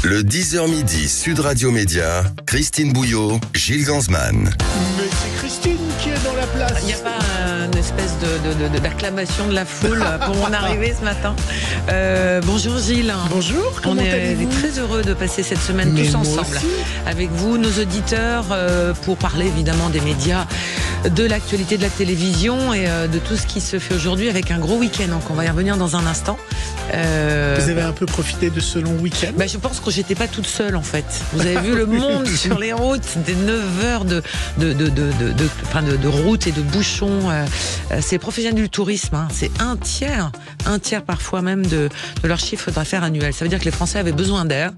Le 10h midi Sud Radio Média, Christine Bouillot, Gilles Gansman. Mais c'est Christine qui est dans la place. Il n'y a pas une espèce d'acclamation de la foule pour mon arrivée ce matin. Bonjour Gilles. Bonjour, comment allez-vous ? On est très heureux de passer cette semaine tous ensemble avec vous, nos auditeurs, pour parler évidemment des médias, de l'actualité de la télévision et de tout ce qui se fait aujourd'hui avec un gros week-end. Donc on va y revenir dans un instant. Vous avez un peu profité de ce long week-end ? Je pense que j'étais pas toute seule en fait. Vous avez vu le monde sur les routes, des 9 heures de route et de bouchons. C'est professionnel du tourisme, hein. C'est un tiers parfois même de leur chiffre d'affaires annuel. Ça veut dire que les Français avaient besoin d'air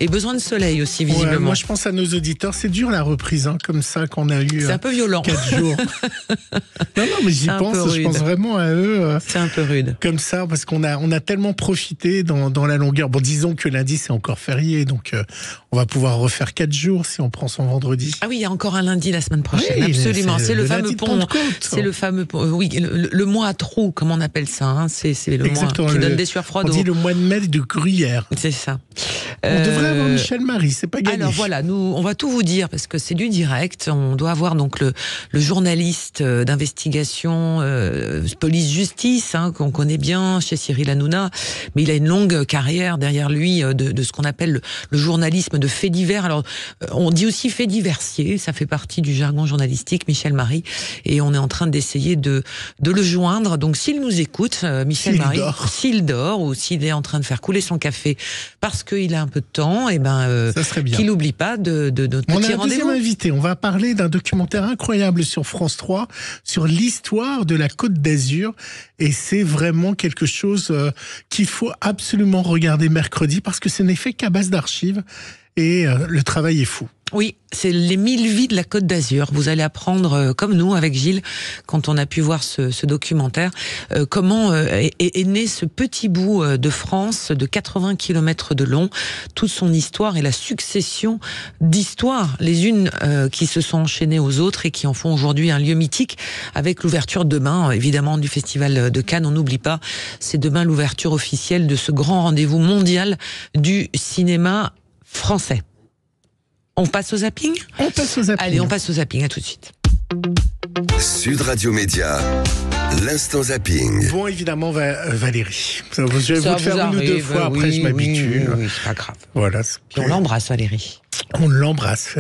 et besoin de soleil aussi visiblement. Ouais, moi je pense à nos auditeurs, c'est dur la reprise, hein, comme ça qu'on a eu. C'est un peu violent. 4 jours. non mais j'y pense, je pense vraiment à eux. C'est un peu rude. Comme ça, parce qu'on a tellement profité dans la longueur. Bon, disons que lundi c'est encore férié, donc on va pouvoir refaire 4 jours si on prend son vendredi. Ah oui, il y a encore un lundi la semaine prochaine, oui, absolument. C'est le fameux pont. C'est le fameux pont. Oui, le mois à trous, comme on appelle ça. Hein. C'est le exactement, mois qui donne des sueurs froides. On dit le mois de mai de gruyère. C'est ça. On devrait avoir Michel Marie, c'est pas gagné. Alors voilà, nous, on va tout vous dire parce que c'est du direct. On doit avoir donc le journaliste d'investigation, police-justice, hein, qu'on connaît bien chez Cyril Hanouna, mais il a une longue carrière derrière lui de ce qu'on appelle le journalisme de faits divers. Alors, on dit aussi faits diversiers, ça fait partie du jargon journalistique, Michel Marie, et on est en train d'essayer de le joindre. Donc, s'il nous écoute, Michel Marie, s'il dort ou s'il est en train de faire couler son café parce qu'il a un peu de temps, et ça serait bien. Qu'il n'oublie pas de notre petit rendez-vous. On a un deuxième invité. On va parler d'un documentaire incroyable sur France 3 sur l'histoire de la Côte d'Azur. Et c'est vraiment quelque chose qu'il faut absolument regarder mercredi parce que ce n'est fait qu'à base d'archives et le travail est fou. Oui, c'est les 1000 vies de la Côte d'Azur. Vous allez apprendre, comme nous, avec Gilles, quand on a pu voir ce documentaire, comment est né ce petit bout de France de 80 km de long, toute son histoire et la succession d'histoires, les unes qui se sont enchaînées aux autres et qui en font aujourd'hui un lieu mythique, avec l'ouverture demain, évidemment, du Festival de Cannes. On n'oublie pas, c'est demain l'ouverture officielle de ce grand rendez-vous mondial du cinéma français. On passe au zapping ? On passe au zapping. Allez, on passe au zapping, à tout de suite. Sud Radio Média, l'instant zapping. Bon, évidemment, Valérie. Je vais vous le faire une ou deux fois, après je m'habitue. Oui, c'est pas grave. Voilà. Puis on l'embrasse, Valérie. On l'embrasse.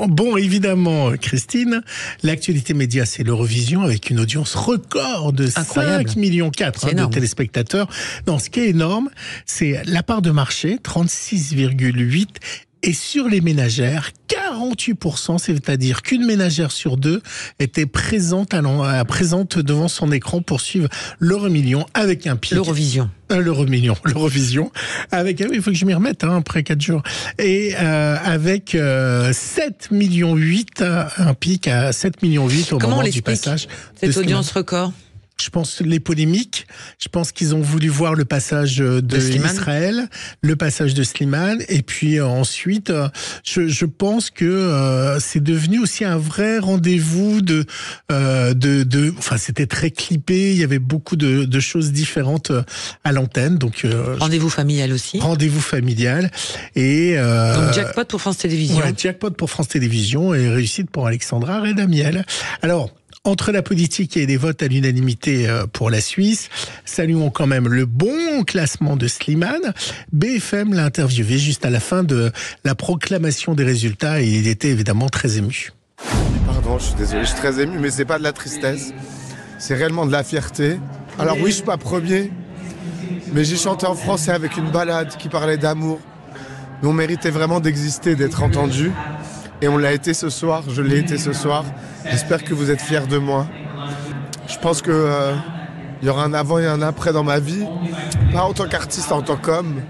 Bon, évidemment, Christine, l'actualité média, c'est l'Eurovision avec une audience record de 5,4 millions de téléspectateurs. Non, ce qui est énorme, c'est la part de marché, 36,8%. Et sur les ménagères, 48%, c'est-à-dire qu'une ménagère sur 2 était présente devant son écran pour suivre l'Euromillion avec un pic. L'Eurovision, avec, il faut que je m'y remette, après 4 jours. Et avec 7,8 millions, un pic à 7,8 millions au moment du passage. Cette audience record. Je pense les polémiques. Je pense qu'ils ont voulu voir le passage de Israël, le passage de Slimane, et puis ensuite, je pense que c'est devenu aussi un vrai rendez-vous enfin, c'était très clippé. Il y avait beaucoup de choses différentes à l'antenne. Donc rendez-vous familial aussi. Rendez-vous familial et donc jackpot pour France Télévisions. Ouais, jackpot pour France Télévisions et réussite pour Alexandra Redamiel. Alors. Entre la politique et les votes à l'unanimité pour la Suisse, saluons quand même le bon classement de Slimane. BFM l'a interviewé juste à la fin de la proclamation des résultats et il était évidemment très ému. Pardon, je suis désolé, je suis très ému, mais c'est pas de la tristesse, c'est réellement de la fierté. Alors oui, je suis pas premier, mais j'ai chanté en français avec une ballade qui parlait d'amour. Mais on méritait vraiment d'exister, d'être entendu. Et on l'a été ce soir, je l'ai été ce soir. J'espère que vous êtes fiers de moi. Je pense que y aura un avant et un après dans ma vie. Pas en tant qu'artiste, en tant qu'homme.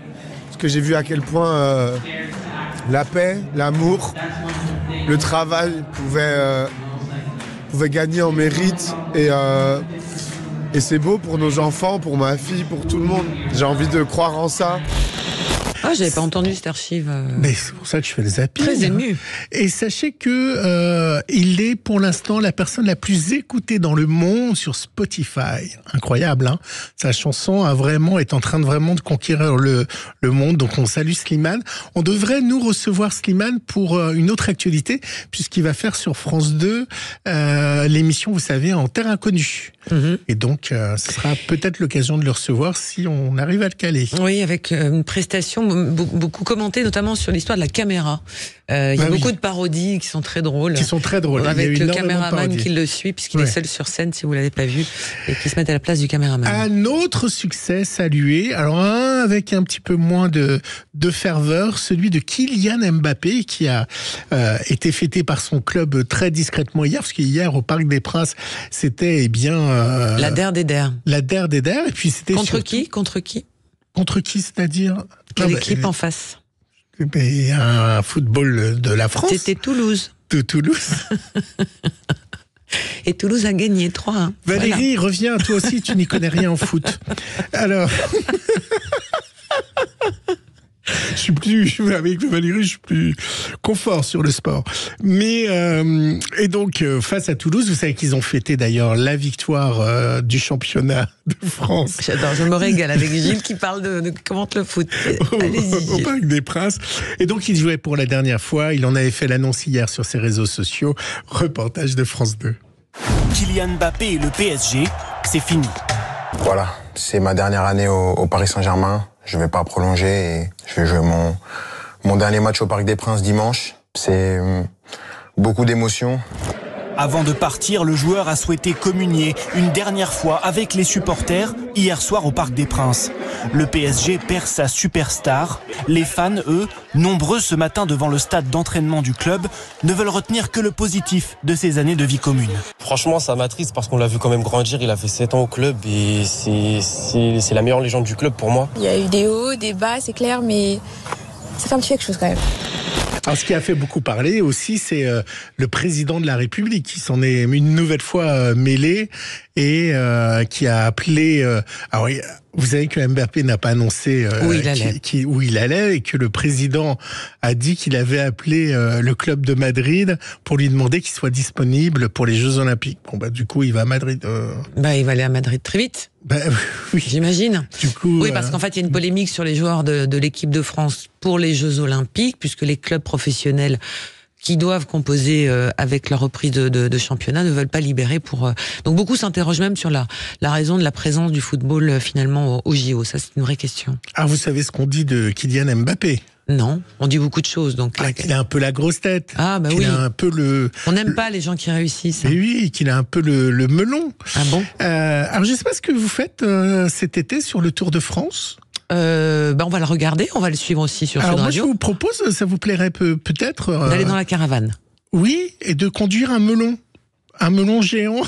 Parce que j'ai vu à quel point la paix, l'amour, le travail pouvaient gagner en mérite. Et c'est beau pour nos enfants, pour ma fille, pour tout le monde. J'ai envie de croire en ça. Ah, j'avais pas entendu cette archive. Mais c'est pour ça que je fais le zapping. Très ému. Et sachez que il est pour l'instant la personne la plus écoutée dans le monde sur Spotify. Incroyable, hein. Sa chanson est en train de conquérir le monde. Donc on salue Slimane. On devrait nous recevoir Slimane pour une autre actualité, puisqu'il va faire sur France 2 l'émission, vous savez, En Terre Inconnue. Et donc, ce sera peut-être l'occasion de le recevoir si on arrive à le caler. Oui, avec une prestation beaucoup commentée, notamment sur l'histoire de la caméra. Il y a beaucoup de parodies qui sont très drôles. Avec le caméraman qui le suit, puisqu'il est seul sur scène, si vous l'avez pas vu, et qui se met à la place du caméraman. Un autre succès salué, alors un avec un petit peu moins de ferveur, celui de Kylian Mbappé, qui a été fêté par son club très discrètement hier, parce qu'hier, au Parc des Princes, c'était la der des der. La der des der, et puis c'était Contre qui, c'est-à-dire quelle équipe en face? Un football de la France. C'était Toulouse. De Toulouse. Et Toulouse a gagné 3-1. Valérie, reviens, toi aussi, tu n'y connais rien en foot. Alors... avec Valérie, je suis plus confort sur le sport. Mais, et donc, face à Toulouse, vous savez qu'ils ont fêté d'ailleurs la victoire du championnat de France. J'adore, je me régale avec Gilles qui parle de commente le foot. Allez-y. Au Parc des Princes. Et donc, il jouait pour la dernière fois. Il en avait fait l'annonce hier sur ses réseaux sociaux. Reportage de France 2. Kylian Mbappé et le PSG, c'est fini. Voilà, c'est ma dernière année au Paris Saint-Germain. Je vais pas prolonger et je vais jouer mon dernier match au Parc des Princes dimanche. C'est beaucoup d'émotions. Avant de partir, le joueur a souhaité communier une dernière fois avec les supporters hier soir au Parc des Princes. Le PSG perd sa superstar. Les fans, eux, nombreux ce matin devant le stade d'entraînement du club, ne veulent retenir que le positif de ces années de vie commune. Franchement, ça m'attriste parce qu'on l'a vu quand même grandir. Il a fait 7 ans au club et c'est la meilleure légende du club pour moi. Il y a eu des hauts, des bas, c'est clair, mais ça fait un petit quelque chose quand même. Alors, ce qui a fait beaucoup parler aussi, c'est le président de la République qui s'en est une nouvelle fois mêlé et qui a appelé... alors, vous savez que Mbappé n'a pas annoncé où il allait et que le président a dit qu'il avait appelé le club de Madrid pour lui demander qu'il soit disponible pour les Jeux Olympiques. Bon, du coup, il va à Madrid. Il va aller à Madrid très vite. Oui. J'imagine. Du coup, oui, parce qu'en fait, il y a une polémique sur les joueurs de l'équipe de France pour les Jeux Olympiques, puisque les clubs professionnels qui doivent composer avec la reprise de championnat ne veulent pas libérer pour... Donc beaucoup s'interrogent même sur la raison de la présence du football finalement au JO. Ça, c'est une vraie question. Ah, vous savez ce qu'on dit de Kylian Mbappé? Non, on dit beaucoup de choses. Donc qu'il a un peu la grosse tête. Ah bah qu'il oui. A un peu on n'aime pas les gens qui réussissent. Et oui, qu'il a un peu le melon. Ah bon? Alors je sais pas ce que vous faites cet été sur le Tour de France. On va le regarder, on va le suivre aussi sur Sud Radio. Alors moi je vous propose, ça vous plairait peut-être d'aller dans la caravane. Oui, et de conduire un melon géant.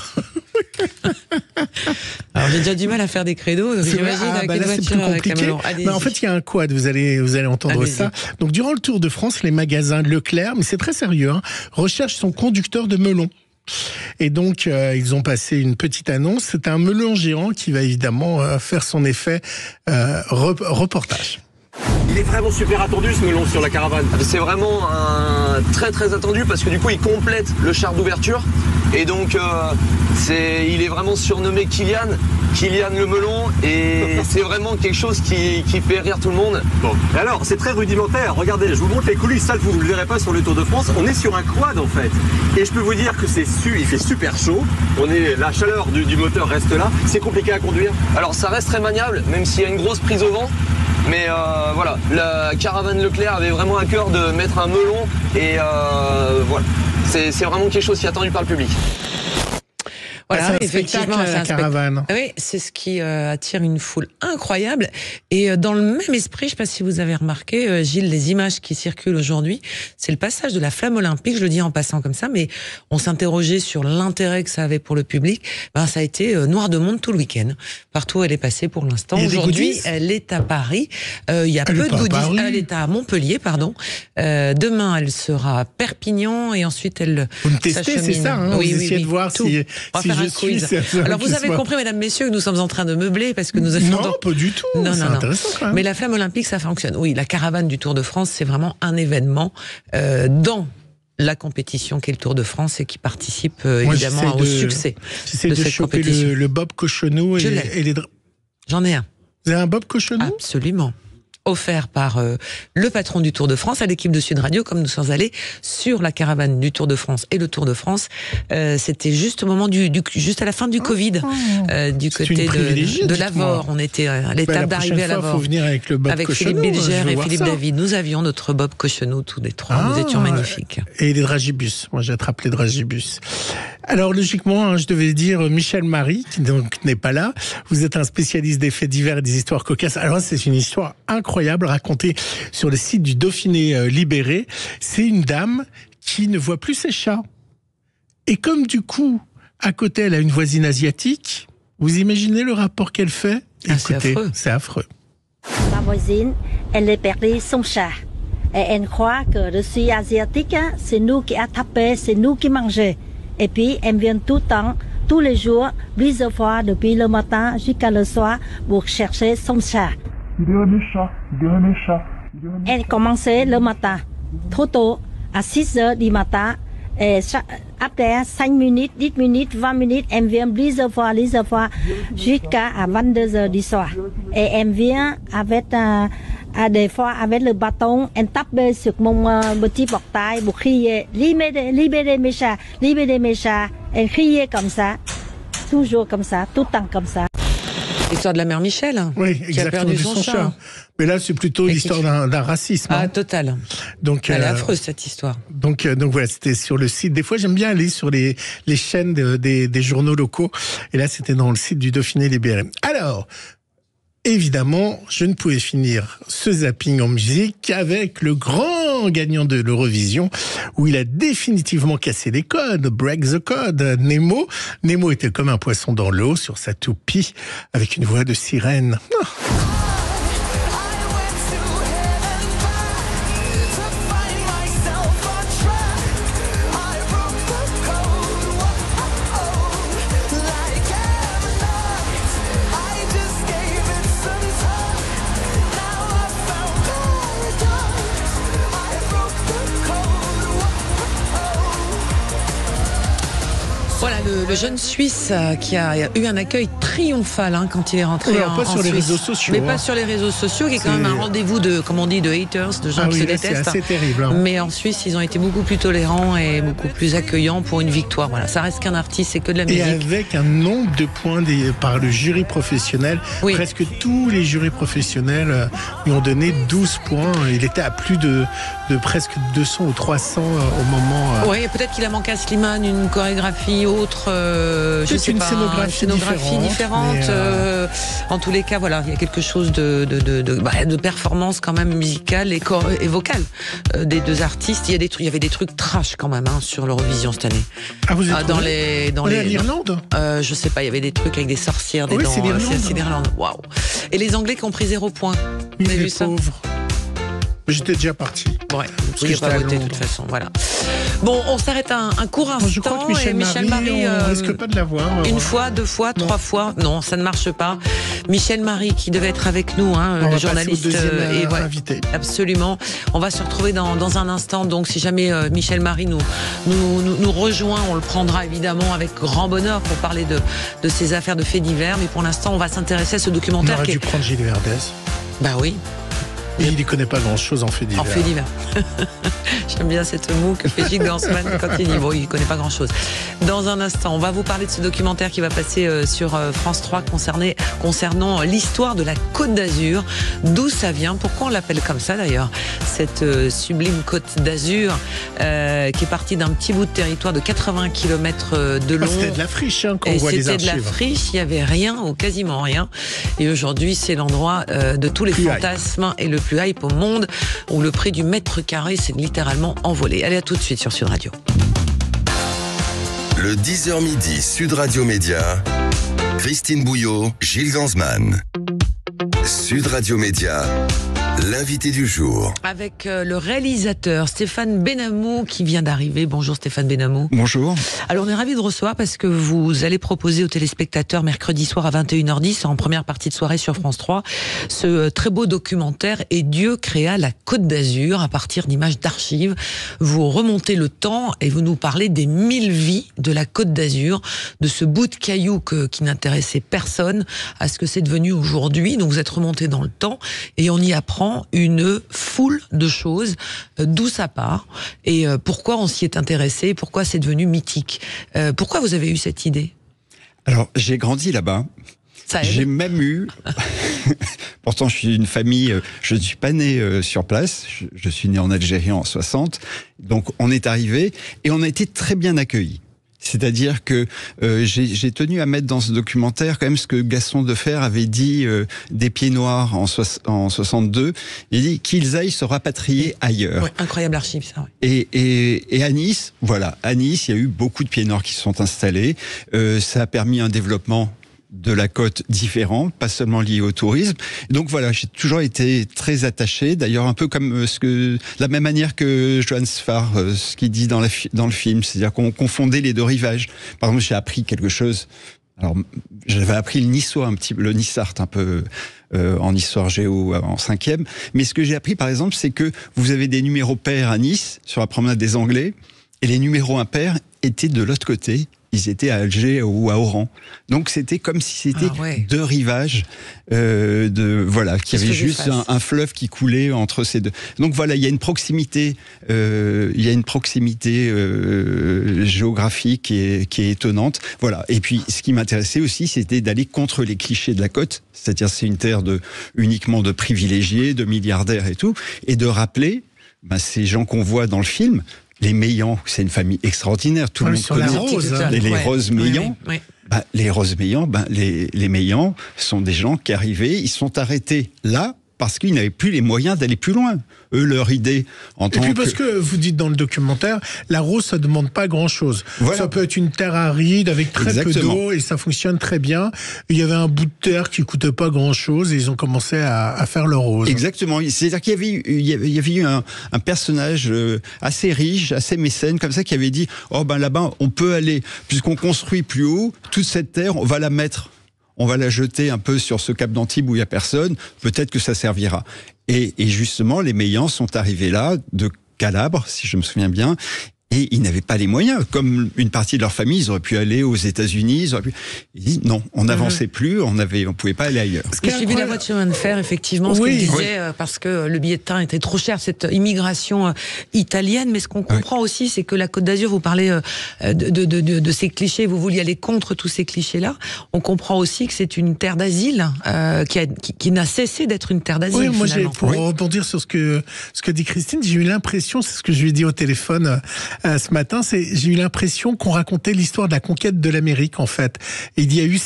Alors j'ai déjà du mal à faire des créneaux, j'imagine avec une voiture avec un melon. En fait, il y a un quad, vous allez entendre ça. Donc durant le Tour de France, les magasins Leclerc, mais c'est très sérieux, recherchent son conducteur de melon. Et donc, ils ont passé une petite annonce. C'est un melon géant qui va évidemment faire son effet reportage. Il est vraiment super attendu ce melon sur la caravane. C'est vraiment un très très attendu parce que du coup il complète le char d'ouverture et donc il est vraiment surnommé Kylian le melon et c'est vraiment quelque chose qui fait rire tout le monde. Bon, alors c'est très rudimentaire, regardez, je vous montre les coulisses, ça vous ne le verrez pas sur le Tour de France, on est sur un quad en fait et je peux vous dire que il fait super chaud, la chaleur du moteur reste là, c'est compliqué à conduire. Alors ça reste très maniable même s'il y a une grosse prise au vent. Mais voilà, la caravane Leclerc avait vraiment à cœur de mettre un melon et voilà, c'est vraiment quelque chose qui est attendu par le public. Voilà, effectivement, c'est un caravane. Oui, c'est ce qui attire une foule incroyable. Et dans le même esprit, je ne sais pas si vous avez remarqué, Gilles, les images qui circulent aujourd'hui, c'est le passage de la flamme olympique, je le dis en passant comme ça, mais on s'interrogeait sur l'intérêt que ça avait pour le public. Ça a été noir de monde tout le week-end. Partout où elle est passée pour l'instant. Aujourd'hui, elle est à Paris. Il y a peu de goodies. Elle est à Montpellier, pardon. Demain, elle sera à Perpignan et ensuite elle vous me testez, c'est ça, hein, oui, vous essayez de voir si faire un quiz. Alors vous avez compris, mesdames, messieurs, que nous sommes en train de meubler parce que nous avons... Non, pas du tout. Non. Intéressant quand même. Mais la flamme olympique, ça fonctionne. Oui, la caravane du Tour de France, c'est vraiment un événement dans la compétition qu'est le Tour de France et qui participe évidemment au succès de cette compétition. Le Bob Cochonou et les... J'en ai un. Vous avez un Bob Cochonou ? Absolument. Offert par le patron du Tour de France à l'équipe de Sud Radio, comme nous sommes allés sur la caravane du Tour de France et le Tour de France. C'était juste au moment juste à la fin du Covid, du côté de Lavore. On était à l'étape d'arrivée à Lavore. Faut venir avec le Bob avec Cochonou, Philippe Bilger et Philippe David. Nous avions notre Bob Cochonou, tous les trois. Nous étions magnifiques. Et les dragibus. Moi, j'ai attrapé les dragibus. Alors, logiquement, je devais dire Michel Marie, qui donc n'est pas là. Vous êtes un spécialiste des faits divers et des histoires cocasses. Alors, c'est une histoire incroyable racontée sur le site du Dauphiné Libéré. C'est une dame qui ne voit plus ses chats. Et comme du coup, à côté, elle a une voisine asiatique, vous imaginez le rapport qu'elle fait ? Écoutez, c'est affreux. Ma voisine, elle a perdu son chat. Et elle croit que je suis asiatique, c'est nous qui attrapons, c'est nous qui mangeons. Et puis, elle vient tout le temps, tous les jours, plusieurs fois, depuis le matin jusqu'à le soir, pour chercher son chat. Il est méchant. Elle commençait le matin, trop tôt, à 6 heures du matin. Et après 5 minutes, 10 minutes, 20 minutes, elle vient plusieurs fois, jusqu'à 22 heures du soir. Et elle vient avec... des fois, avec le bâton, elle tape sur mon petit portail pour crier « Libérez mes chats !» Elle criait comme ça, toujours comme ça, tout le temps comme ça. L'histoire de la mère Michel, oui, qui a perdu son chat. Mais là, c'est plutôt l'histoire d'un racisme. Total. Donc, elle est affreuse, cette histoire. Donc voilà, c'était sur le site. Des fois, j'aime bien aller sur les chaînes des journaux locaux. Et là, c'était dans le site du Dauphiné Libéré. Alors... Évidemment, je ne pouvais finir ce zapping en musique qu'avec le grand gagnant de l'Eurovision, où il a définitivement cassé les codes, break the code, Nemo. Nemo était comme un poisson dans l'eau sur sa toupie, avec une voix de sirène. Voilà, le jeune Suisse qui a eu un accueil triomphal quand il est rentré en pas sur Suisse. Les réseaux sociaux. Mais pas sur les réseaux sociaux, qui est quand même un rendez-vous de, comme on dit, de haters, de gens qui se détestent. C'est assez terrible. Mais en Suisse, ils ont été beaucoup plus tolérants et beaucoup plus accueillants pour une victoire. Voilà, ça reste qu'un artiste, c'est que de la musique. Et avec un nombre de points par le jury professionnel, presque tous les jurys professionnels lui ont donné 12 points. Il était à plus de presque 200 ou 300 au moment... Oui, peut-être qu'il a manqué à Slimane une chorégraphie autre, je sais pas, une scénographie différente. En tous les cas, voilà, il y a quelque chose de performance quand même musicale et vocale des deux artistes. Il y avait des trucs trash quand même sur l'Eurovision cette année. Ah, vous êtes dans l'Irlande je sais pas, il y avait des trucs avec des sorcières, des dents. C'est l'Irlande. Waouh. Et les Anglais qui ont pris 0 point. Vous avez vu ça ? J'étais déjà parti. Ouais, vous ne pouviez pas voter de toute façon, voilà. Bon, on s'arrête un court instant. Je crois que Michel Marie, on risque pas de l'avoir. Une fois, 2 fois, 3 fois. Non, ça ne marche pas. Michel Marie, qui devait être avec nous, le journaliste. Invité. Absolument. On va se retrouver dans un instant. Donc, si jamais Michel Marie nous rejoint, on le prendra évidemment avec grand bonheur pour parler de ces affaires de faits divers. Mais pour l'instant, on va s'intéresser à ce documentaire. On aurait dû prendre Gilles Verdez. Bah oui. Et il n'y connaît pas grand-chose en faits divers. En faits divers. J'aime bien cette moue que fait Gilles Gansman quand il dit bon, il ne connaît pas grand-chose. Dans un instant, on va vous parler de ce documentaire qui va passer sur France 3 concernant l'histoire de la Côte d'Azur. D'où ça vient, pourquoi on l'appelle comme ça d'ailleurs, cette sublime Côte d'Azur qui est partie d'un petit bout de territoire de 80 km de long. C'était de la friche quand on voit les archives. C'était de la friche, il n'y avait rien ou quasiment rien. Et aujourd'hui, c'est l'endroit de tous les fantasmes et le plus hype au monde, où le prix du mètre carré s'est littéralement envolé. Allez, à tout de suite sur Sud Radio. Le 10h midi, Sud Radio Média, Christine Bouillot, Gilles Gansman. Sud Radio Média, L'invité du jour. Avec le réalisateur Stéphane Benamou qui vient d'arriver. Bonjour Stéphane Benamou. Bonjour. Alors on est ravis de recevoir parce que vous allez proposer aux téléspectateurs mercredi soir à 21h10 en première partie de soirée sur France 3 ce très beau documentaire Et Dieu créa la Côte d'Azur à partir d'images d'archives. Vous remontez le temps et vous nous parlez des 1000 vies de la Côte d'Azur, de ce bout de caillou qui n'intéressait personne à ce que c'est devenu aujourd'hui. Donc vous êtes remonté dans le temps et on y apprend une foule de choses, d'où ça part et pourquoi on s'y est intéressé, pourquoi c'est devenu mythique. Pourquoi vous avez eu cette idée ? Alors, j'ai grandi là-bas. J'ai même eu... Pourtant, je suis d'une famille... Je ne suis pas né sur place. Je suis né en Algérie en 60. Donc, on est arrivé et on a été très bien accueillis. C'est-à-dire que j'ai tenu à mettre dans ce documentaire quand même ce que Gaston Defferre avait dit des Pieds Noirs en 62. Il dit qu'ils aillent se rapatrier ailleurs. Ouais, incroyable archive, ça. Ouais. Et à Nice, voilà, à Nice, il y a eu beaucoup de Pieds Noirs qui se sont installés. Ça a permis un développement de la côte différent, pas seulement lié au tourisme. Donc voilà, j'ai toujours été très attaché, d'ailleurs un peu comme la même manière que Johann Sfar, ce qu'il dit dans le film, c'est-à-dire qu'on confondait les deux rivages. Par exemple, j'ai appris quelque chose. Alors, j'avais appris le niçois le nissart un peu en histoire géo en 5e. Mais ce que j'ai appris, par exemple, c'est que vous avez des numéros pairs à Nice, sur la promenade des Anglais, et les numéros impairs étaient de l'autre côté. Ils étaient à Alger ou à Oran. Donc c'était comme si c'était deux rivages qui avaient juste un fleuve qui coulait entre ces deux. Donc voilà, il y a une proximité, géographique qui est étonnante. Voilà. Et puis ce qui m'intéressait aussi, c'était d'aller contre les clichés de la côte, c'est-à-dire c'est une terre uniquement de privilégiés, de milliardaires et tout, et de rappeler ces gens qu'on voit dans le film. Les Meillan, c'est une famille extraordinaire. Tout le monde connaît les Roses Meillan. Oui. Les Roses Meillan, les Meillan sont des gens qui arrivaient, ils sont arrêtés là parce qu'ils n'avaient plus les moyens d'aller plus loin. Eux, leur idée en tant que... Et puis parce que vous dites dans le documentaire, la Rose, ça ne demande pas grand-chose. Voilà. Ça peut être une terre aride avec très peu d'eau et ça fonctionne très bien. Il y avait un bout de terre qui ne coûtait pas grand-chose et ils ont commencé à faire leur Rose. Exactement. C'est-à-dire qu'il y avait eu un personnage assez riche, assez mécène, comme ça, qui avait dit « Oh ben là-bas, on peut aller, puisqu'on construit plus haut, toute cette terre, on va la mettre... On va la jeter un peu sur ce cap d'Antibes où il n'y a personne, peut-être que ça servira. » Et justement, les Meillan sont arrivés là, de Calabre, si je me souviens bien, et ils n'avaient pas les moyens. Comme une partie de leur famille, ils auraient pu aller aux États-Unis. Ils disent non, on n'avançait plus, on pouvait pas aller ailleurs. J'ai suivi la voie de chemin de fer, effectivement, ce qu'il disait, parce que le billet de train était trop cher, cette immigration italienne. Mais ce qu'on comprend aussi, c'est que la Côte d'Azur, vous parlez de ces clichés, vous vouliez aller contre tous ces clichés-là. On comprend aussi que c'est une terre d'asile qui n'a cessé d'être une terre d'asile. Oui, moi, pour rebondir sur ce que dit Christine, j'ai eu l'impression, c'est ce que je lui ai dit au téléphone ce matin, j'ai eu l'impression qu'on racontait l'histoire de la conquête de l'Amérique, en fait. Et il y a eu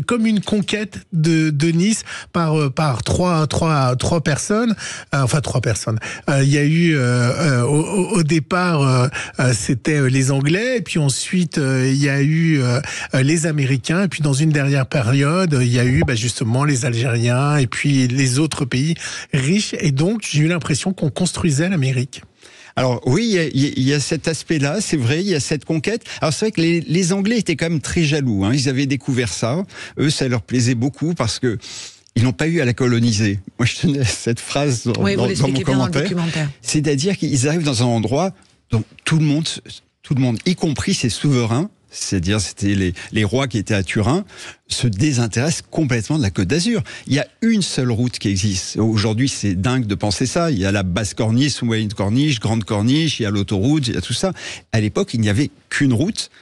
comme une conquête de Nice par trois personnes. Enfin, trois personnes. Il y a eu, au départ, c'était les Anglais, et puis ensuite, il y a eu les Américains, et puis dans une dernière période, il y a eu justement les Algériens, et puis les autres pays riches. Et donc, j'ai eu l'impression qu'on construisait l'Amérique. Alors oui, il y a cet aspect-là, c'est vrai, il y a cette conquête. Alors c'est vrai que les Anglais étaient quand même très jaloux, ils avaient découvert ça. Eux, ça leur plaisait beaucoup parce que ils n'ont pas eu à la coloniser. Moi, je tenais cette phrase dans mon commentaire. C'est-à-dire qu'ils arrivent dans un endroit dont tout le monde, y compris ses souverains, c'est-à-dire c'était les rois qui étaient à Turin, se désintéressent complètement de la Côte d'Azur. Il y a une seule route qui existe. Aujourd'hui, c'est dingue de penser ça. Il y a la basse corniche, moyenne corniche, grande corniche, il y a l'autoroute, il y a tout ça. À l'époque, il n'y avait qu'une route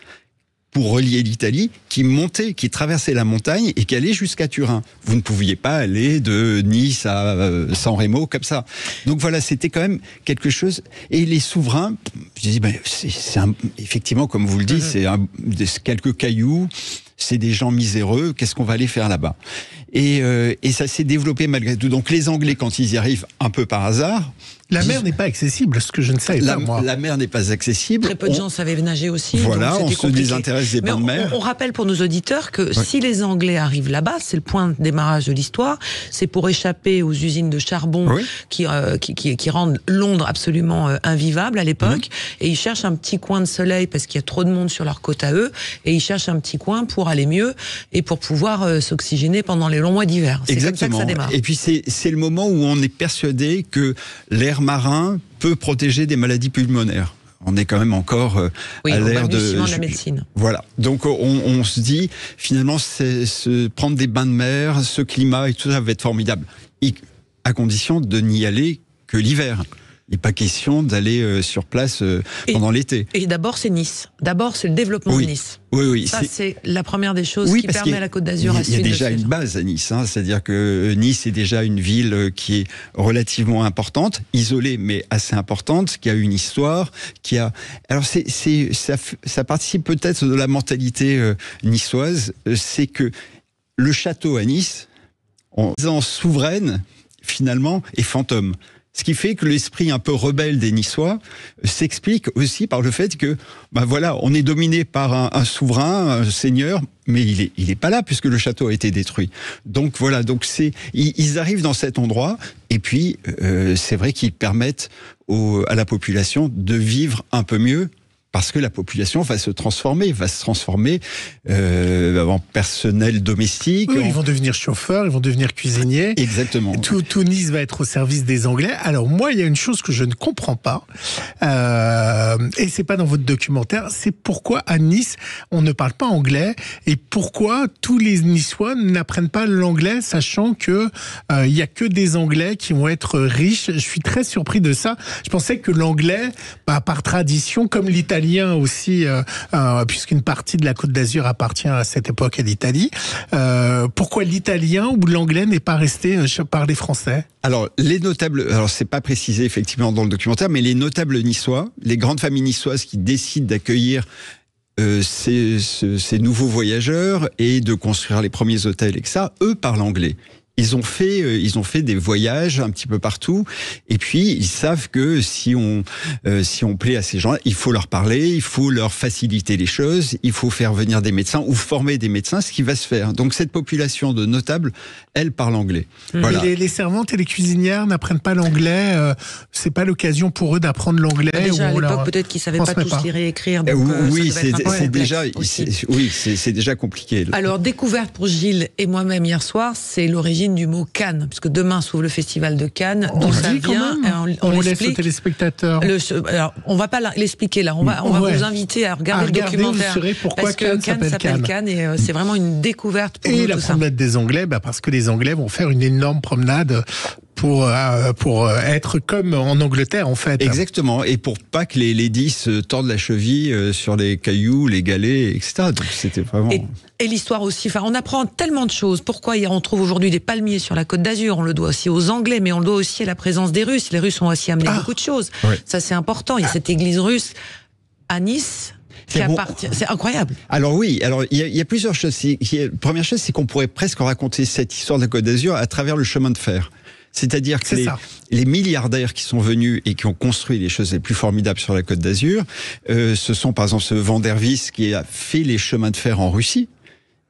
pour relier l'Italie qui traversait la montagne et qui allait jusqu'à Turin. Vous ne pouviez pas aller de Nice à San Remo comme ça. Donc voilà, c'était quand même quelque chose. Et les souverains, je dis, effectivement, comme vous le dites, c'est quelques cailloux, c'est des gens miséreux, qu'est-ce qu'on va aller faire là-bas ? Et ça s'est développé malgré tout. Donc les Anglais, quand ils y arrivent un peu par hasard, La mer n'est pas accessible, ce que je ne savais pas, moi. La mer n'est pas accessible. Très peu de gens savaient nager aussi. Voilà, donc on se désintéresse des bains de mer. On rappelle pour nos auditeurs que si les Anglais arrivent là-bas, c'est le point de démarrage de l'histoire, c'est pour échapper aux usines de charbon qui rendent Londres absolument invivable à l'époque. Et ils cherchent un petit coin de soleil parce qu'il y a trop de monde sur leur côte à eux. Et ils cherchent un petit coin pour aller mieux et pour pouvoir s'oxygéner pendant les longs mois d'hiver. C'est comme ça que ça démarre. Et puis c'est le moment où on est persuadé que l'air marin peut protéger des maladies pulmonaires. On est quand même encore à l'ère de la médecine. Voilà. Donc on se dit finalement prendre des bains de mer, ce climat et tout ça va être formidable, à condition de n'y aller que l'hiver. Il n'est pas question d'aller sur place pendant l'été. Et d'abord, c'est Nice. D'abord, c'est le développement de Nice. Oui. Ça, c'est la première des choses qui permet à la Côte d'Azur à suivre. Il y a déjà une base à Nice. C'est-à-dire que Nice est déjà une ville qui est relativement importante, isolée, mais assez importante, qui a une histoire, qui a... Alors, ça participe peut-être de la mentalité niçoise. C'est que le château à Nice, en souveraine, finalement, est fantôme. Ce qui fait que l'esprit un peu rebelle des Niçois s'explique aussi par le fait que, on est dominé par un souverain, un seigneur, mais il est pas là puisque le château a été détruit. Donc voilà, ils arrivent dans cet endroit et puis c'est vrai qu'ils permettent à la population de vivre un peu mieux. Parce que la population va se transformer en personnel domestique. Oui, ils vont devenir chauffeurs, ils vont devenir cuisiniers. Exactement. Tout Nice va être au service des Anglais. Alors moi, il y a une chose que je ne comprends pas, et c'est pas dans votre documentaire, c'est pourquoi à Nice, on ne parle pas anglais, et pourquoi tous les Niçois n'apprennent pas l'anglais, sachant que il y a que des Anglais qui vont être riches. Je suis très surpris de ça. Je pensais que l'anglais, par tradition, comme l'italien aussi, puisqu'une partie de la Côte d'Azur appartient à cette époque à l'Italie. Pourquoi l'italien ou l'anglais n'est pas resté par les Français ? Alors, les notables, c'est pas précisé effectivement dans le documentaire, mais les notables niçois, les grandes familles niçoises qui décident d'accueillir ces nouveaux voyageurs et de construire les premiers hôtels et que ça, eux parlent anglais. Ils ont fait des voyages un petit peu partout, et puis ils savent que si on plaît à ces gens, il faut leur parler, il faut leur faciliter les choses, il faut faire venir des médecins ou former des médecins, ce qui va se faire. Donc cette population de notables, elle parle anglais. Voilà. Les servantes et les cuisinières n'apprennent pas l'anglais. C'est pas l'occasion pour eux d'apprendre l'anglais. Déjà à l'époque, peut-être qu'ils savaient pas tous lire et écrire. Donc, c'est déjà compliqué. Là. Alors découverte pour Gilles et moi-même hier soir, c'est l'origine du mot Cannes, puisque demain s'ouvre le festival de Cannes, d'où ça vient. On laisse aux téléspectateurs. Alors, on va pas l'expliquer là, on va vous inviter à regarder le documentaire. Vous saurez pourquoi parce que Cannes s'appelle Cannes et c'est vraiment une découverte pour nous. Et la promenade des Anglais, parce que les Anglais vont faire une énorme promenade pour être comme en Angleterre en fait. Exactement, et pour pas que les ladies se tordent la cheville sur les cailloux, les galets, etc. Donc c'était vraiment... Et l'histoire aussi, on apprend tellement de choses. Pourquoi on trouve aujourd'hui des palmiers sur la Côte d'Azur? On le doit aussi aux Anglais, mais on le doit aussi à la présence des Russes. Les Russes ont aussi amené beaucoup de choses. Oui. Ça c'est important, il y a cette église russe à Nice... C'est incroyable. Alors oui, il y a plusieurs choses. La première chose, c'est qu'on pourrait presque raconter cette histoire de la Côte d'Azur à travers le chemin de fer. C'est-à-dire que les milliardaires qui sont venus et qui ont construit les choses les plus formidables sur la Côte d'Azur, ce sont par exemple ce Van der Vis qui a fait les chemins de fer en Russie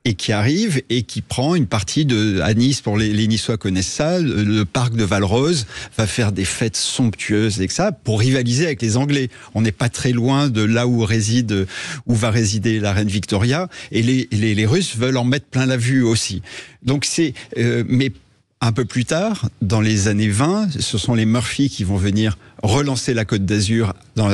et qui arrive et qui prend une partie à Nice, pour les Niçois connaissent ça, le parc de Valrose va faire des fêtes somptueuses et que ça, pour rivaliser avec les Anglais. On n'est pas très loin de là où va résider la reine Victoria, et les Russes veulent en mettre plein la vue aussi. Donc mais un peu plus tard, dans les années 20, ce sont les Murphy qui vont venir relancer la Côte d'Azur dans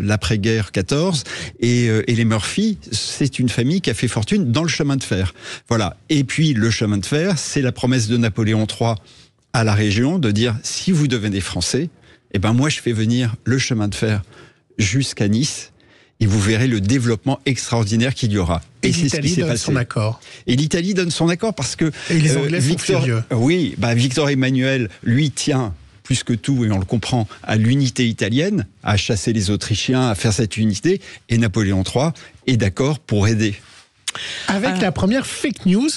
l'après-guerre 14. Et les Murphy, c'est une famille qui a fait fortune dans le chemin de fer. Voilà. Et puis, le chemin de fer, c'est la promesse de Napoléon III à la région de dire, si vous devenez français, moi, je fais venir le chemin de fer jusqu'à Nice. Et vous verrez le développement extraordinaire qu'il y aura. Et c'est ce qui s'est passé. Son accord. Et l'Italie donne son accord parce que... Et les Anglais sont furieux. Oui, Victor Emmanuel, lui, tient plus que tout, et on le comprend, à l'unité italienne, à chasser les Autrichiens, à faire cette unité. Et Napoléon III est d'accord pour aider. Avec la première fake news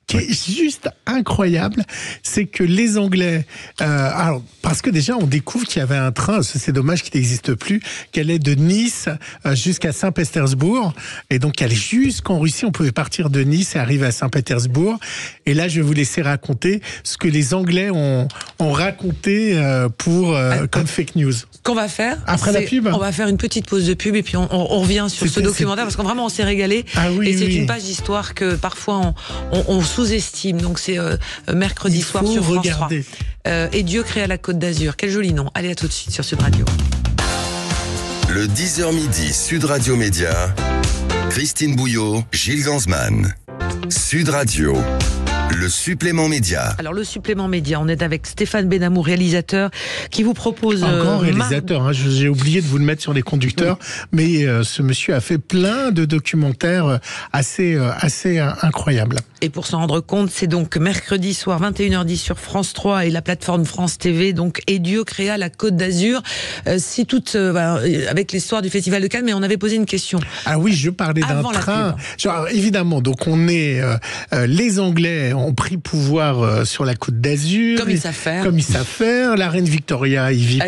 qui est juste incroyable, c'est que les Anglais, alors parce que déjà on découvre qu'il y avait un train, c'est dommage qu'il n'existe plus, qu'elle est de Nice jusqu'à Saint-Pétersbourg, et donc elle est jusqu'en Russie. On pouvait partir de Nice et arriver à Saint-Pétersbourg. Et là, je vais vous laisser raconter ce que les Anglais ont raconté comme fake news. Ce qu'on va faire après la pub, on va faire une petite pause de pub et puis on revient sur ce documentaire parce qu'on vraiment on s'est régalé. Et c'est une page d'histoire que parfois on sous-estime. Donc c'est mercredi soir sur France 3. Et Dieu créa la Côte d'Azur. Quel joli nom. Allez, à tout de suite sur Sud Radio. Le 10h midi, Sud Radio Média, Christine Bouillot, Gilles Gansman. Sud Radio. Le supplément média. Alors le supplément média, on est avec Stéphane Benamou, réalisateur, qui vous propose... Un grand réalisateur, j'ai oublié de vous le mettre sur les conducteurs, mais ce monsieur a fait plein de documentaires assez incroyables. Et pour s'en rendre compte, c'est donc mercredi soir, 21h10 sur France 3 et la plateforme France TV, donc Et Dieu créa la Côte d'Azur. C'est avec l'histoire du Festival de Cannes, mais on avait posé une question. Ah oui, je parlais d'un train. Genre, évidemment, donc on est... les Anglais ont pris pouvoir sur la Côte d'Azur. Comme ils savent faire. Comme ils savent faire. La reine Victoria y vit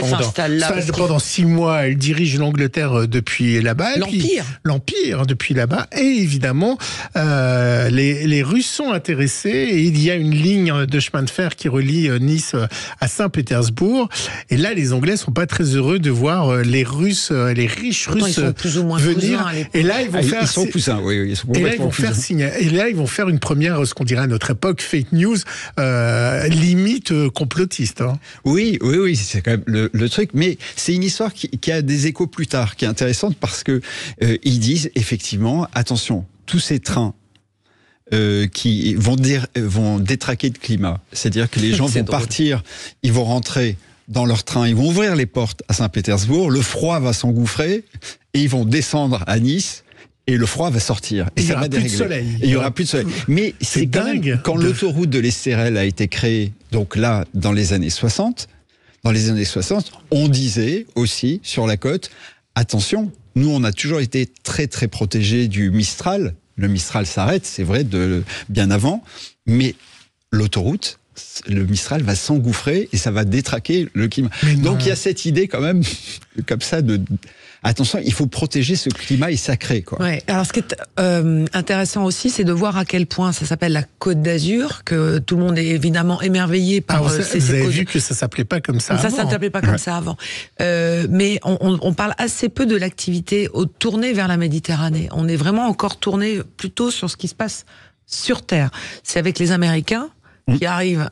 pendant 6 mois. Elle dirige l'Angleterre depuis là-bas. L'Empire depuis là-bas. Et évidemment, les Russes sont intéressés. Et il y a une ligne de chemin de fer qui relie Nice à Saint-Pétersbourg. Et là, les Anglais sont pas très heureux de voir les Russes, les riches Russes ils sont plus ou moins venir. Et là, ils vont faire... Ils sont poussins, oui. Ils sont et là, ils vont faire une première, ce qu'on dirait à notre époque, fake news, limite complotiste. Hein. Oui, c'est quand même le truc. Mais c'est une histoire qui a des échos plus tard, qui est intéressante parce que ils disent effectivement, attention, tous ces trains qui vont détraquer le climat. C'est-à-dire que les gens vont partir, ils vont rentrer dans leur train, ils vont ouvrir les portes à Saint-Pétersbourg, le froid va s'engouffrer et ils vont descendre à Nice. Et le froid va sortir. Et ça va dérégler. Il y aura plus de soleil. Mais c'est dingue. Quand l'autoroute de l'Estérel a été créée, donc là, dans les années 60, on disait aussi sur la côte, attention, nous on a toujours été très très protégés du Mistral. Le Mistral s'arrête, c'est vrai, bien avant, mais l'autoroute, le Mistral va s'engouffrer et ça va détraquer le climat. Donc il y a cette idée quand même, comme ça, attention, il faut protéger ce climat sacré, quoi. Ouais. Alors, ce qui est intéressant aussi, c'est de voir à quel point ça s'appelle la Côte d'Azur, que tout le monde est évidemment émerveillé par vous avez vu que ça s'appelait pas comme ça. Ça s'appelait pas comme ça avant. Mais on parle assez peu de l'activité tournée vers la Méditerranée. On est vraiment encore tourné plutôt sur ce qui se passe sur Terre. C'est avec les Américains qui arrivent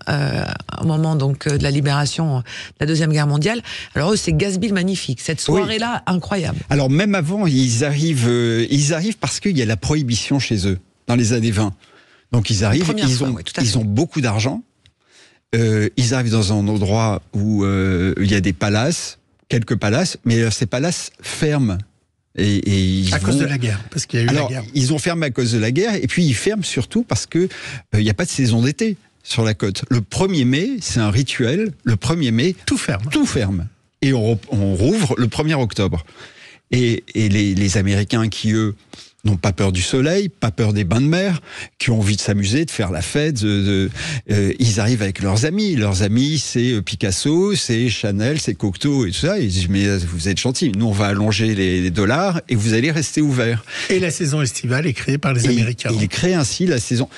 au moment donc de la libération de la Deuxième Guerre mondiale. Alors eux, c'est Gaspille magnifique. Cette soirée-là, incroyable. Alors même avant, ils arrivent parce qu'il y a la prohibition chez eux, dans les années 20. Donc ils arrivent, ils ont beaucoup d'argent. Ils arrivent dans un endroit où il y a des palaces, quelques palaces, mais ces palaces ferment. Et à cause de la guerre, parce qu'il y a eu la guerre. Ils ont fermé à cause de la guerre, et puis ils ferment surtout parce que il n'y a pas de saison d'été sur la côte. Le 1er mai, c'est un rituel. Le 1er mai, tout ferme. Et on rouvre le 1er octobre. Et les Américains qui, eux, n'ont pas peur du soleil, pas peur des bains de mer, qui ont envie de s'amuser, de faire la fête. Ils arrivent avec leurs amis. Leurs amis, c'est Picasso, c'est Chanel, c'est Cocteau et tout ça. Ils disent, mais vous êtes gentils. Nous, on va allonger les dollars et vous allez rester ouverts. Et la saison estivale est créée par les Américains. Il crée ainsi la saison.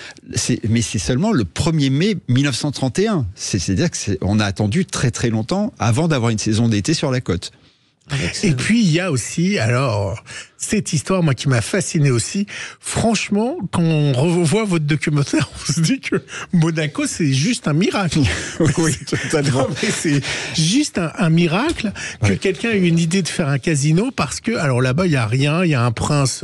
Mais c'est seulement le 1er mai 1931. C'est-à-dire qu'on a attendu très très longtemps avant d'avoir une saison d'été sur la côte. Et puis il y a aussi, alors, cette histoire, moi, qui m'a fasciné aussi. Franchement, quand on revoit votre documentaire, on se dit que Monaco, c'est juste un miracle. Oui, totalement. C'est juste un miracle que quelqu'un ait eu une idée de faire un casino parce que, alors là-bas, il y a rien, il y a un prince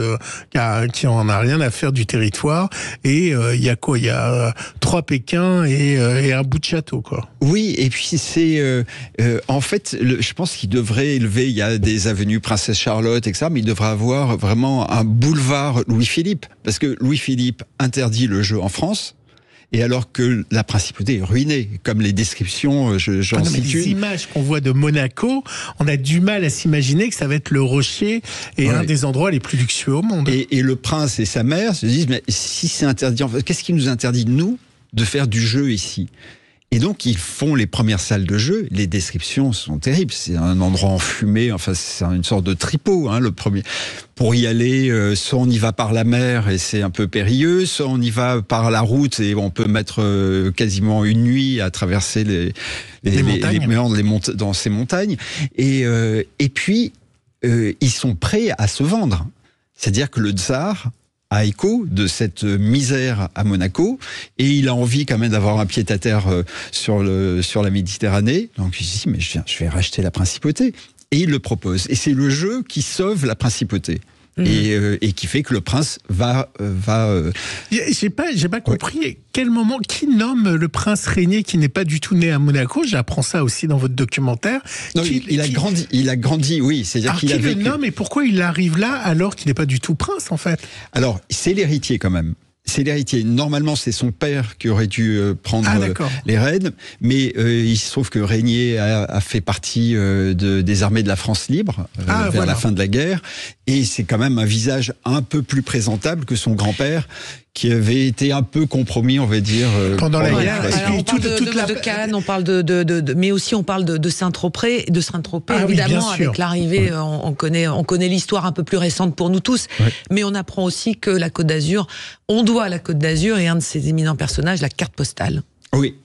qui en a rien à faire du territoire et il y a quoi? Il y a 3 Pékins et un bout de château, quoi. Oui, et puis c'est en fait, je pense qu'il devrait élever. Il y a des avenues Princesse Charlotte, etc. Mais il devrait avoir vraiment un boulevard Louis-Philippe, parce que Louis-Philippe interdit le jeu en France. Et alors que la principauté est ruinée, comme les descriptions, j'en cite une. Les images qu'on voit de Monaco, on a du mal à s'imaginer que ça va être le rocher et un des endroits les plus luxueux au monde. Et le prince et sa mère se disent, mais si c'est interdit, en fait, qu'est-ce qui nous interdit, nous, de faire du jeu ici ? Et donc, ils font les premières salles de jeu. Les descriptions sont terribles. C'est un endroit enfumé. Enfin, c'est une sorte de tripot, le premier. Pour y aller, soit on y va par la mer et c'est un peu périlleux, soit on y va par la route et on peut mettre quasiment une nuit à traverser les méandres dans ces montagnes. Et puis, ils sont prêts à se vendre. C'est-à-dire que le tsar a écho de cette misère à Monaco, et il a envie quand même d'avoir un pied-à-terre sur la Méditerranée. Donc il se dit, mais je vais racheter la principauté. Et il le propose. Et c'est le jeu qui sauve la principauté. Et qui fait que le prince va. J'ai pas compris quel moment, qui nomme le prince régnier qui n'est pas du tout né à Monaco. J'apprends ça aussi dans votre documentaire. Non, il a grandi, oui. C'est-à-dire qu'il a vécu. Qui le nomme et pourquoi il arrive là alors qu'il n'est pas du tout prince en fait? Alors c'est l'héritier quand même. C'est l'héritier. Normalement, c'est son père qui aurait dû prendre les rênes, mais il se trouve que Régnier a fait partie des armées de la France libre vers la fin de la guerre, et c'est quand même un visage un peu plus présentable que son grand-père, qui avait été un peu compromis, on va dire, pendant la guerre. On parle de Cannes, on parle mais aussi on parle de Saint-Tropez, évidemment, avec l'arrivée, on connaît l'histoire un peu plus récente pour nous tous, mais on apprend aussi que la Côte d'Azur, on doit à la Côte d'Azur et un de ses éminents personnages, la carte postale. Oui,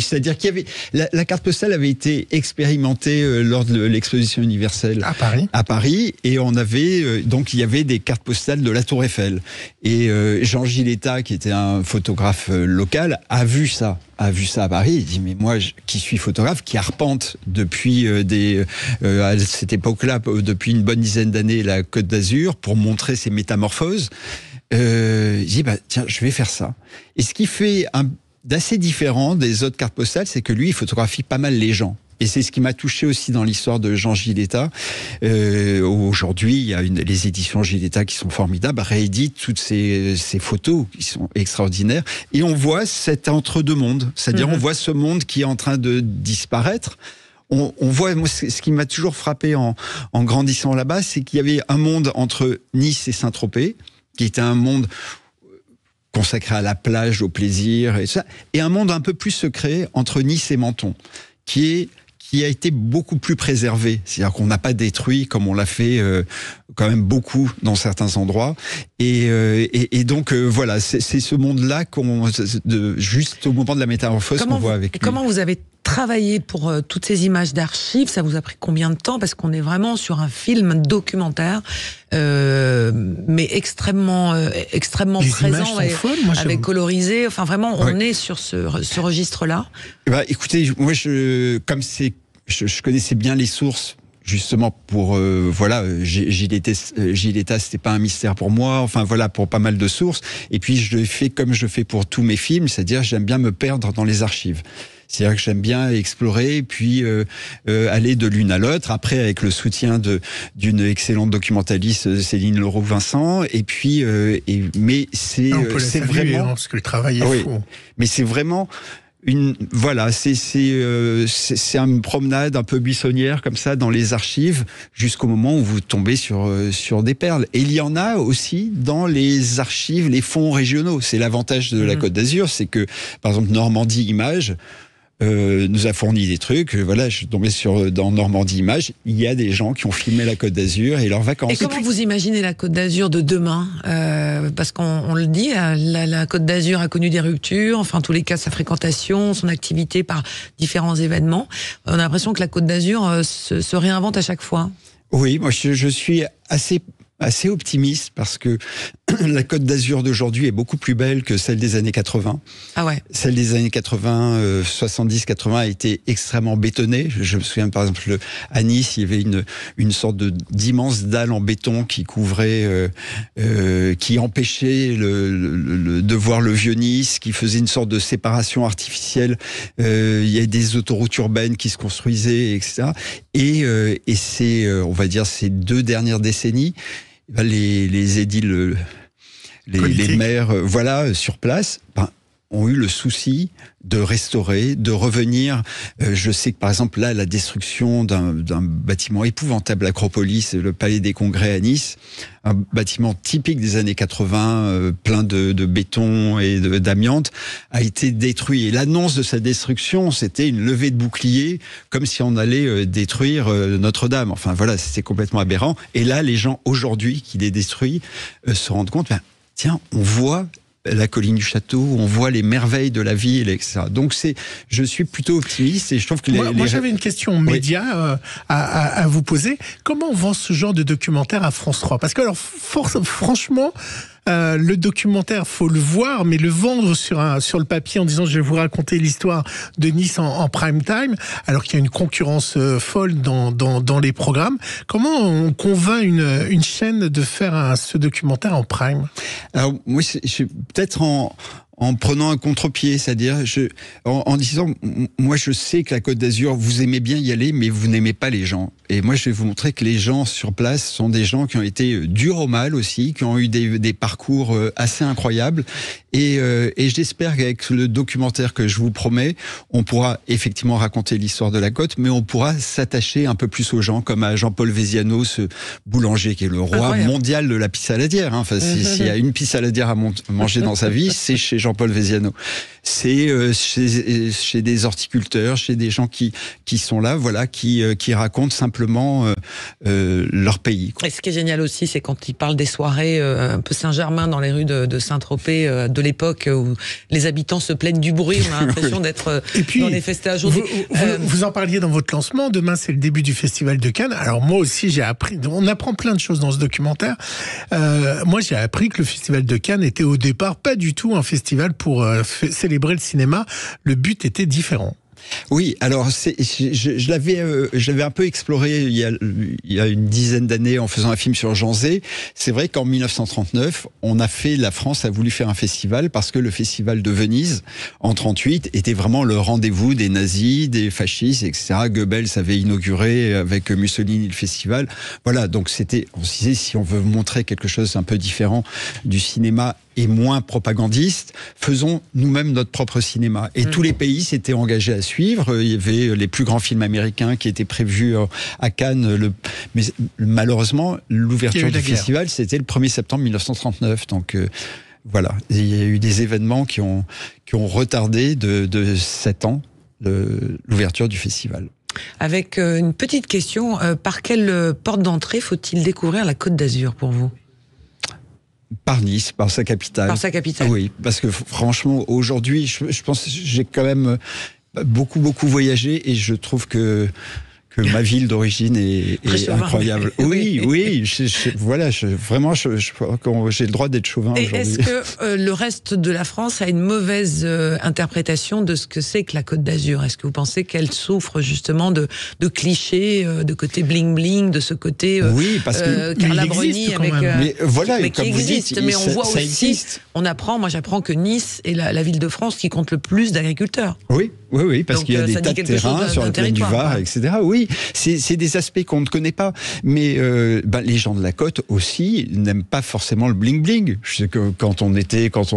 c'est-à-dire qu'il y avait la carte postale avait été expérimentée lors de l'exposition universelle à Paris, et on avait donc il y avait des cartes postales de la Tour Eiffel, et Jean Giletta, qui était un photographe local, a vu ça à Paris. Il dit, mais moi qui suis photographe, qui arpente depuis à cette époque-là, depuis une bonne dizaine d'années, la Côte d'Azur pour montrer ses métamorphoses, il dit, tiens, je vais faire ça. Et ce qui fait d'assez différent des autres cartes postales, c'est que lui, il photographie pas mal les gens. Et c'est ce qui m'a touché aussi dans l'histoire de Jean Giletta. Aujourd'hui, il y a les éditions Giletta qui sont formidables, rééditent toutes ces photos qui sont extraordinaires. Et on voit cet entre-deux-mondes. C'est-à-dire, on voit ce monde qui est en train de disparaître. On voit, moi, ce qui m'a toujours frappé en grandissant là-bas, c'est qu'il y avait un monde entre Nice et Saint-Tropez, qui était un monde consacré à la plage, au plaisir et ça, et un monde un peu plus secret entre Nice et Menton, qui a été beaucoup plus préservé. C'est-à-dire qu'on n'a pas détruit comme on l'a fait quand même beaucoup dans certains endroits. Et donc voilà, c'est ce monde-là juste au moment de la métamorphose qu'on voit avec lui. Comment vous avez travaillé pour toutes ces images d'archives? Ça vous a pris combien de temps? Parce qu'on est vraiment sur un film documentaire, mais extrêmement présent, avec colorisé. Enfin, vraiment, on est sur ce registre-là. Écoutez, moi, je connaissais bien les sources. Justement pour Giletta, c'était pas un mystère pour moi. Enfin voilà, pour pas mal de sources. Et puis je le fais comme je fais pour tous mes films, c'est-à-dire j'aime bien me perdre dans les archives. C'est-à-dire que j'aime bien explorer et puis aller de l'une à l'autre. Après, avec le soutien d'une excellente documentaliste, Céline Leroux-Vincent. Et puis, mais c'est vraiment parce que le travail est fou. Mais c'est vraiment c'est une promenade un peu buissonnière comme ça dans les archives jusqu'au moment où vous tombez sur des perles. Et il y en a aussi dans les archives, les fonds régionaux. C'est l'avantage de la Côte d'Azur, c'est que par exemple Normandie Images nous a fourni des trucs. Voilà, je suis tombé dans Normandie Images. Il y a des gens qui ont filmé la Côte d'Azur et leurs vacances. Et comment vous imaginez la Côte d'Azur de demain? Parce qu'on le dit, la Côte d'Azur a connu des ruptures. Enfin, en tous les cas, sa fréquentation, son activité par différents événements. On a l'impression que la Côte d'Azur se réinvente à chaque fois. Oui, moi je suis assez optimiste parce que la Côte d'Azur d'aujourd'hui est beaucoup plus belle que celle des années 80. Ah ouais. Celle des années 80, 70-80 a été extrêmement bétonnée. Je me souviens par exemple à Nice, il y avait une sorte d'immense dalle en béton qui couvrait, qui empêchait de voir le vieux Nice, qui faisait une sorte de séparation artificielle. Il y a des autoroutes urbaines qui se construisaient, etc. Et c'est, on va dire, ces 2 dernières décennies, les édiles, les maires, sur place, ont eu le souci de restaurer, de revenir. Je sais que par exemple là, la destruction d'un bâtiment épouvantable, l'Acropolis, le Palais des Congrès à Nice, un bâtiment typique des années 80, plein de béton et d'amiante, a été détruit. Et l'annonce de sa destruction, c'était une levée de bouclier, comme si on allait détruire Notre-Dame. Enfin voilà, c'était complètement aberrant. Et là, les gens aujourd'hui qui les détruisent se rendent compte, tiens, on voit la colline du château, on voit les merveilles de la ville, etc. Donc je suis plutôt optimiste et je trouve que moi j'avais une question média à vous poser. Comment on vend ce genre de documentaire à France 3 ? Parce que alors franchement, le documentaire, faut le voir, mais le vendre sur le papier en disant je vais vous raconter l'histoire de Nice en prime time, alors qu'il y a une concurrence folle dans les programmes. Comment on convainc une chaîne de faire ce documentaire en prime ? Alors moi, je peut-être en prenant un contre-pied, c'est-à-dire en disant, moi je sais que la Côte d'Azur, vous aimez bien y aller, mais vous n'aimez pas les gens. Et moi je vais vous montrer que les gens sur place sont des gens qui ont été durs au mal aussi, qui ont eu des parcours assez incroyables. Et j'espère qu'avec le documentaire que je vous promets, on pourra effectivement raconter l'histoire de la côte, mais on pourra s'attacher un peu plus aux gens, comme à Jean-Paul Véziano, ce boulanger qui est le roi mondial de la pisse saladière. Enfin, s'il y a une pisse saladière à manger dans sa vie, c'est chez Jean-Paul Véziano. C'est chez des horticulteurs, chez des gens qui sont là, voilà, qui racontent simplement leur pays, quoi. Et ce qui est génial aussi, c'est quand il parle des soirées un peu Saint-Germain dans les rues de Saint-Tropez de l'époque où les habitants se plaignent du bruit. On a l'impression d'être dans les festages. Vous en parliez dans votre lancement. Demain, c'est le début du Festival de Cannes. Alors moi aussi, j'ai appris. On apprend plein de choses dans ce documentaire. Moi, j'ai appris que le Festival de Cannes était au départ pas du tout un festival pour célébrer le cinéma. Le but était différent. Oui, alors je l'avais un peu exploré il y a une dizaine d'années en faisant un film sur Jean Zay. C'est vrai qu'en 1939, la France a voulu faire un festival parce que le festival de Venise en 38 était vraiment le rendez-vous des nazis, des fascistes, etc. Goebbels avait inauguré avec Mussolini le festival. Voilà, donc on se disait, si on veut montrer quelque chose un peu différent du cinéma et moins propagandiste, faisons nous-mêmes notre propre cinéma. Et tous les pays s'étaient engagés à suivre. Il y avait les plus grands films américains qui étaient prévus à Cannes. Mais malheureusement, l'ouverture du festival, c'était le 1er septembre 1939. Donc voilà, il y a eu des événements qui ont retardé de 7 ans l'ouverture du festival. Avec une petite question, par quelle porte d'entrée faut-il découvrir la Côte d'Azur pour vous ? Par Nice, par sa capitale. Par sa capitale. Oui, parce que franchement, aujourd'hui, je pense que j'ai quand même beaucoup voyagé et je trouve que ma ville d'origine est incroyable. Oui, vraiment, je crois que j'ai le droit d'être chauvin aujourd'hui. Est-ce que le reste de la France a une mauvaise interprétation de ce que c'est que la Côte d'Azur ? Est-ce que vous pensez qu'elle souffre justement de clichés, de côté bling-bling, de ce côté parce que Carla Bruni avec mais voilà, mais comme qui vous existe, dites, mais on voit aussi, existe. moi j'apprends que Nice est la ville de France qui compte le plus d'agriculteurs. Oui, parce qu'il y a des tas de terrains sur la plaine du Var, etc. Oui, c'est des aspects qu'on ne connaît pas. Mais les gens de la côte aussi n'aiment pas forcément le bling-bling. Je sais que quand on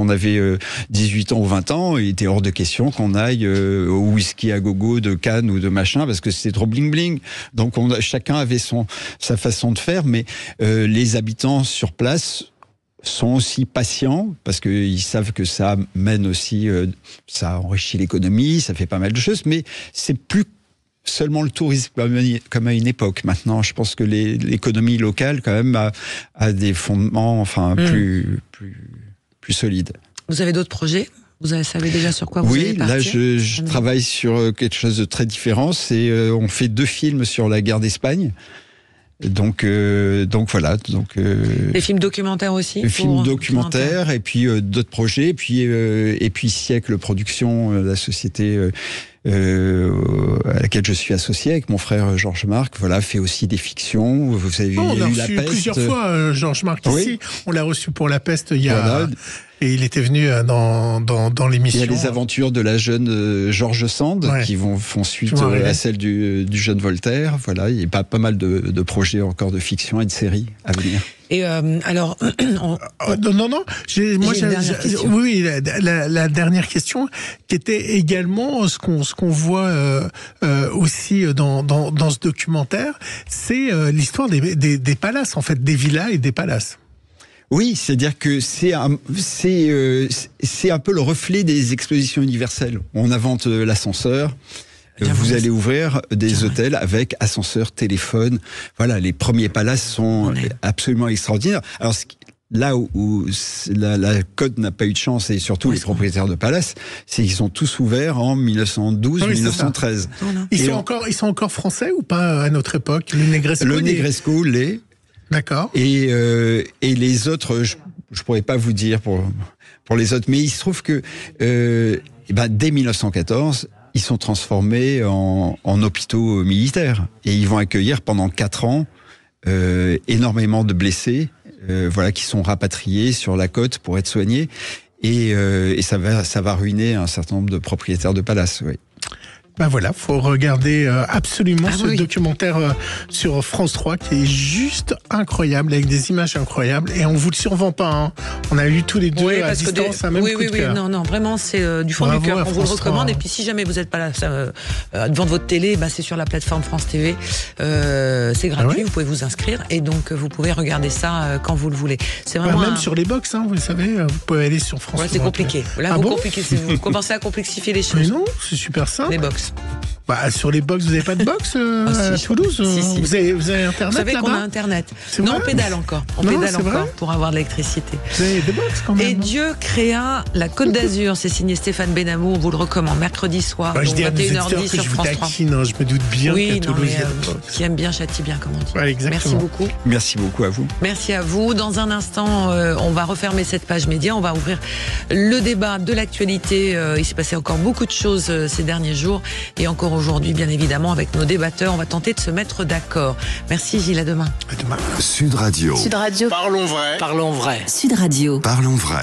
avait 18 ans ou 20 ans, il était hors de question qu'on aille au whisky à gogo de Cannes ou de machin, parce que c'était trop bling-bling. Donc chacun avait sa façon de faire, mais les habitants sur place sont aussi patients parce qu'ils savent que ça mène aussi, ça enrichit l'économie, ça fait pas mal de choses, mais c'est plus seulement le tourisme comme à une époque. Maintenant, je pense que l'économie locale quand même a des fondements plus solides. Vous avez d'autres projets ? Vous savez déjà sur quoi vous allez partir ? Oui, là je travaille sur quelque chose de très différent. On fait 2 films sur la guerre d'Espagne. Donc voilà. Des films documentaires aussi. Des films documentaires et puis d'autres projets et puis Siècle Production, la société à laquelle je suis associé avec mon frère Georges Marc, fait aussi des fictions. Vous avez on l'a eu La reçu Peste. Plusieurs fois Georges Marc ici. On l'a reçu pour La Peste il y a. Et il était venu dans l'émission. Il y a les aventures de la jeune Georges Sand qui font suite à celle du jeune Voltaire. Voilà, il y a pas mal de projets encore de fiction et de séries à venir. Et alors, la dernière question qui était également ce qu'on voit aussi dans ce documentaire, c'est l'histoire des palaces, en fait, des villas et des palaces. Oui, c'est-à-dire que c'est un peu le reflet des expositions universelles. On invente l'ascenseur. Vous allez ouvrir des hôtels avec ascenseur, téléphone. Voilà, les premiers palaces sont absolument extraordinaires. Alors, là où la Côte n'a pas eu de chance, et surtout les propriétaires de palaces, c'est qu'ils sont tous ouverts en 1912-1913. Ils sont encore français ou pas à notre époque? Le Negresco l'est. D'accord. Et les autres, je pourrais pas vous dire pour les autres, mais il se trouve que dès 1914, ils sont transformés en hôpitaux militaires et ils vont accueillir pendant 4 ans énormément de blessés, qui sont rapatriés sur la côte pour être soignés et ça va ruiner un certain nombre de propriétaires de palaces. Oui. Ben voilà, faut regarder absolument ce documentaire sur France 3 qui est juste incroyable, avec des images incroyables, et on vous le survend pas, hein. On a eu tous les deux à distance un même coup de cœur. Non, vraiment c'est du fond du cœur. On vous le recommande, et puis si jamais vous n'êtes pas là devant votre télé, c'est sur la plateforme France TV, c'est gratuit, vous pouvez vous inscrire, et donc vous pouvez regarder ça quand vous le voulez. C'est vraiment même sur les box, hein, vous le savez, vous pouvez aller sur France 3. C'est compliqué. Là, vous commencez à complexifier les choses. Mais non, c'est super simple. Les box. Sur les box, vous n'avez pas de box à Toulouse? Si. Vous avez Internet là-bas? Vous savez qu'on a Internet. Non, on pédale encore. On pédale encore pour avoir de l'électricité. Vous avez des box quand même? Et Dieu créa la Côte d'Azur. C'est signé Stéphane Benamou. On vous le recommande. Mercredi soir, je dis à 21h10 sur France 3. Je me doute bien qu'à Toulouse, qui aime bien châtie bien, comme on dit. Ouais, exactement. Merci beaucoup. Merci beaucoup à vous. Merci à vous. Dans un instant, on va refermer cette page média. On va ouvrir le débat de l'actualité. Il s'est passé encore beaucoup de choses ces derniers jours. Et encore aujourd'hui, bien évidemment, avec nos débatteurs, on va tenter de se mettre d'accord. Merci Gilles, à demain. À demain. Sud Radio. Sud Radio. Parlons vrai. Sud Radio. Parlons vrai.